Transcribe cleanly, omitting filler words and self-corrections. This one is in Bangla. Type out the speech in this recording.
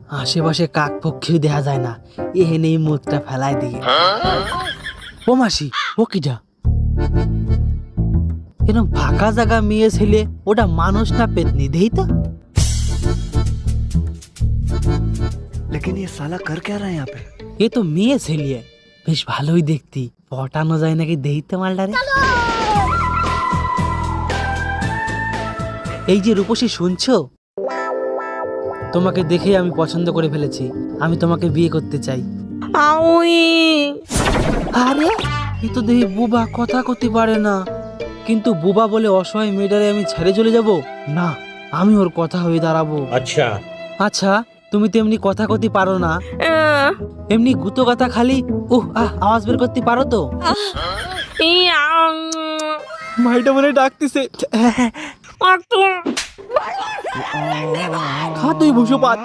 আশেপাশে কাক পক্ষীও দেখা যায় না, এহেনেই মুখটা ফেলাই দিয়ে। ও মাসি, ও কিটা? এরকম ফাঁকা জায়গা মেয়ে ছেলে, ওটা মানুষ না পেতনি? দেই তো। लेकिन ये साला कर क्या रहा है यहाँ पे? এ তো মেয়ে ছেলে, বেশ ভালোই দেখতি। পটানো যায় নাকি দেই তো মালটারে। এই যে রূপসী, শুনছো? তোমাকে দেখে আমি পছন্দ করে ফেলেছি, আমি তোমাকে বিয়ে করতে চাই। আরে এ তো দেখি বুবা, কথা করতে পারে না। কিন্তু বুবা বলে অসহায় মেয়েটারে আমি ছেড়ে চলে যাব না, আমি ওর কথা হয়ে দাঁড়াবো। अच्छा আচ্ছা, তুমি তো এমনি কথা করতে পারো না, এমনি গুতো কথা খালি আওয়াজ বের করতে পারো তো? ভাইটা মনে ডাকতেছে। খা তুই ভুষো পাত।